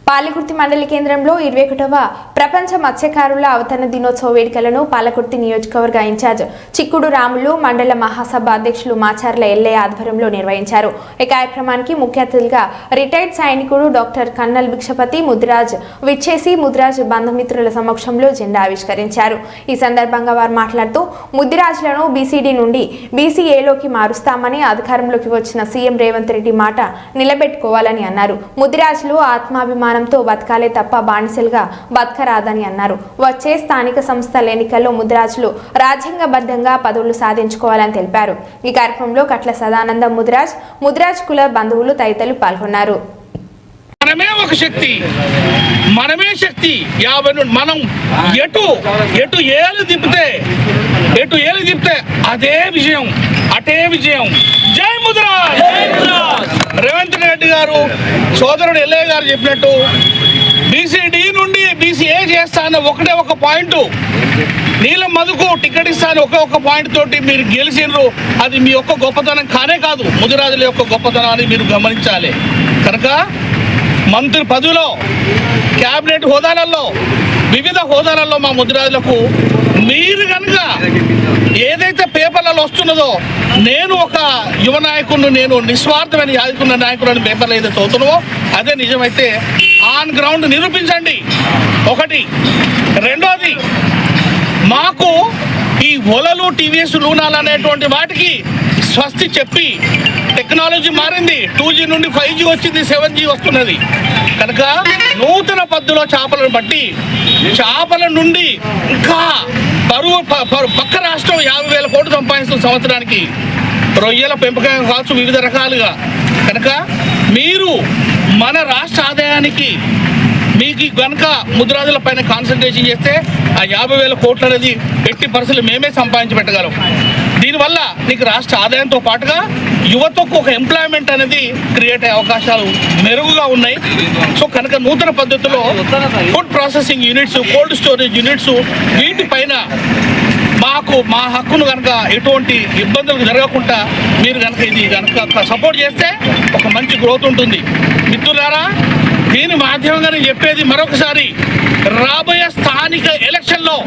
పాలకుర్తి మండలి కేంద్రంలో 21వ ప్రపంచ మత్స్యకారుల అవతరణ దినోత్సవ వేడుకలను పాలకుర్తి నియోజకవర్గ ఇన్ఛార్జ్ చిక్కుడు రాములు మండల మహాసభ అధ్యక్షులు మాచార్ల ఎల్లయ్య ఆధ్వర్యంలో నిర్వహించారు. ఈ కార్యక్రమానికి ముఖ్య అతిథిగా రిటైర్డ్ సైనికుడు డాక్టర్ కన్నల్ భిక్షపతి ముద్రాజ్ విచ్చేసి ముద్రాజ్ బంధుమిత్రుల సమక్షంలో జెండా ఆవిష్కరించారు. ఈ సందర్భంగా వారు మాట్లాడుతూ ముద్రాజ్లను బీసీడీ నుండి బీసీఏలోకి మారుస్తామని అధికారంలోకి వచ్చిన సీఎం రేవంత్ రెడ్డి మాట నిలబెట్టుకోవాలని అన్నారు. ముద్రాజ్లు ఆత్మాభిమానంతో బతకాలే తప్ప బానిసలుగా బతకరాదని అన్నారు. వచ్చే స్థానిక సంస్థల ఎన్నికల్లో ముద్రాజ్లు రాజ్యాంగబద్ధంగా పదవులు సాధించుకోవాలని తెలిపారు. ఈ కార్యక్రమంలో కట్ల సదానంద ముద్రాజ్ కుల బంధువులు తదితరులు పాల్గొన్నారు. మనమే ఒక శక్తి, మనమే శక్తి. మనం ఎటు ఏలు తిప్పితే అదే విజయం, అటే విజయం. జై ముద్రాజ్! రేవంత్ రెడ్డి గారు సోదరుడు ఎల్లయ్య గారు చెప్పినట్టు బీసీడీ నుండి బీసీఏ చేస్తాను ఒకటే ఒక పాయింట్, నీలం మధుకు టికెట్ ఇస్తాను ఒక పాయింట్ తోటి మీరు గెలిచినారు. అది మీ యొక్క గొప్పతనం కానే కాదు, ముదిరాజుల యొక్క గొప్పతనాన్ని మీరు గమనించాలి. కనుక మంత్రి పదవిలో, క్యాబినెట్ హోదాలలో, వివిధ హోదాలలో మా ముదిరాజులకు మీరు కనుక ఏదైతే పేపర్లలో వస్తున్నదో, నేను ఒక యువ నాయకుడిని, నేను నిస్వార్థమైన యాదుకున్న నాయకుడిని పేపర్లు ఏదైతే చదువుతున్నావో అదే నిజమైతే ఆన్ గ్రౌండ్ నిరూపించండి. ఒకటి. రెండోది, మాకు ఈ ఒలలు, టీవీఎస్, లూనాలు అనేటువంటి వాటికి స్వస్తి చెప్పి టెక్నాలజీ మారింది. 2G నుండి 5G వచ్చింది, 7G వస్తున్నది. కనుక నూతన పద్ధతిలో చేపలను బట్టి చేపల నుండి ఇంకా పక్క రాష్ట్రం 50,000 కోట్లు సంపాదిస్తున్న సంవత్సరానికి. రొయ్యల పెంపకం కావచ్చు, వివిధ రకాలుగా. కనుక మీరు మన రాష్ట్ర ఆదాయానికి మీకు కనుక ముద్రాజుల పైన కాన్సన్ట్రేషన్ చేస్తే ఆ 50,000 కోట్లు అనేది ఎట్టి పరిస్థితులు మేమే సంపాదించి పెట్టగలం. దీనివల్ల నీకు రాష్ట్ర ఆదాయంతో పాటుగా యువతకు ఒక ఎంప్లాయ్మెంట్ అనేది క్రియేట్ అయ్యే అవకాశాలు మెరుగుగా ఉన్నాయి. సో కనుక నూతన పద్ధతిలో food processing units, cold storage units, వీటిపైన మా హక్కును కనుక ఎటువంటి ఇబ్బందులు జరగకుండా మీరు కనుక ఇది కనుక సపోర్ట్ చేస్తే ఒక మంచి గ్రోత్ ఉంటుంది. మిత్రులారా, దీని మాధ్యమంగా నేను చెప్పేది మరొకసారి, రాబోయే స్థానిక ఎలక్షన్లో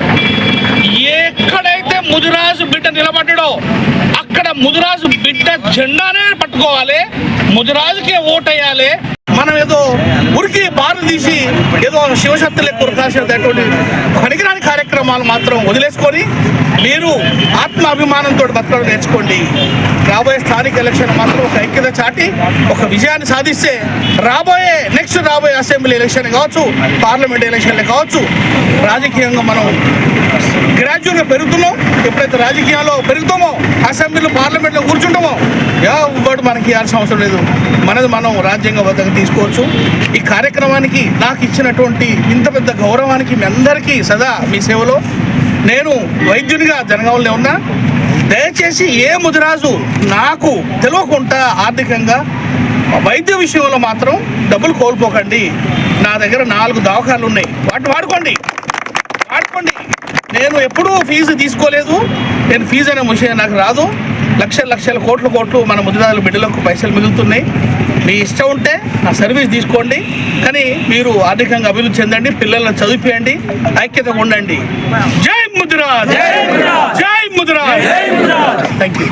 ఎక్కడైతే ముదిరాజు బిడ్డ నిలబడ్డాడో అక్కడ ముదిరాజు బిడ్డ జెండానే పట్టుకోవాలి, ముదిరాజుకే ఓటేయాలి. మనం ఏదో ఉరికి బారు తీసి ఏదో శివశక్తులు ఎక్కువ కాసేటువంటి పనికిరాని కార్యక్రమాలు మాత్రం వదిలేసుకొని మీరు ఆత్మాభిమానంతో బతకడం నేర్చుకోండి. రాబోయే స్థానిక ఎలక్షన్ మాత్రం ఒక ఐక్యత చాటి ఒక విజయాన్ని సాధిస్తే నెక్స్ట్ రాబోయే అసెంబ్లీ ఎలక్షన్ కావచ్చు, పార్లమెంట్ ఎలక్షన్లు కావచ్చు, రాజకీయంగా మనం గ్రాడ్యుయేట్గా పెరుగుతున్నాం. ఎప్పుడైతే రాజకీయాల్లో పెరుగుతామో, అసెంబ్లీలో, పార్లమెంట్లో కూర్చుంటామో ఎవరు మనకి ఇవ్వాల్సిన అవసరం లేదు. మనది మనం రాజ్యాంగబద్ధంగా తీసుకోవచ్చు. ఈ కార్యక్రమానికి నాకు ఇచ్చినటువంటి ఇంత పెద్ద గౌరవానికి మీ అందరికీ సదా మీ సేవలో. నేను వైద్యునిగా జనగాంలో ఉన్నా. దయచేసి ఏ ముదిరాజు నాకు తెలియకుండా ఆర్థికంగా వైద్య విషయంలో మాత్రం డబ్బులు కోల్పోకండి. నా దగ్గర 4 దవాఖానాలు ఉన్నాయి, వాటిని వాడుకోండి. నేను ఎప్పుడూ ఫీజు తీసుకోలేదు. నేను ఫీజు అనే విషయం నాకు రాదు. లక్షల కోట్లు మన ముదిరాజుల బిడ్డలకు పైసలు మిగులుతున్నాయి. మీ ఇష్టం ఉంటే నా సర్వీస్ తీసుకోండి, కానీ మీరు ఆర్థికంగా అభివృద్ధి చెందండి, పిల్లలను చదివించండి, ఐక్యతగా ఉండండి. జై ముదిరాజ్! జై ముదిరాజ్! Thank you.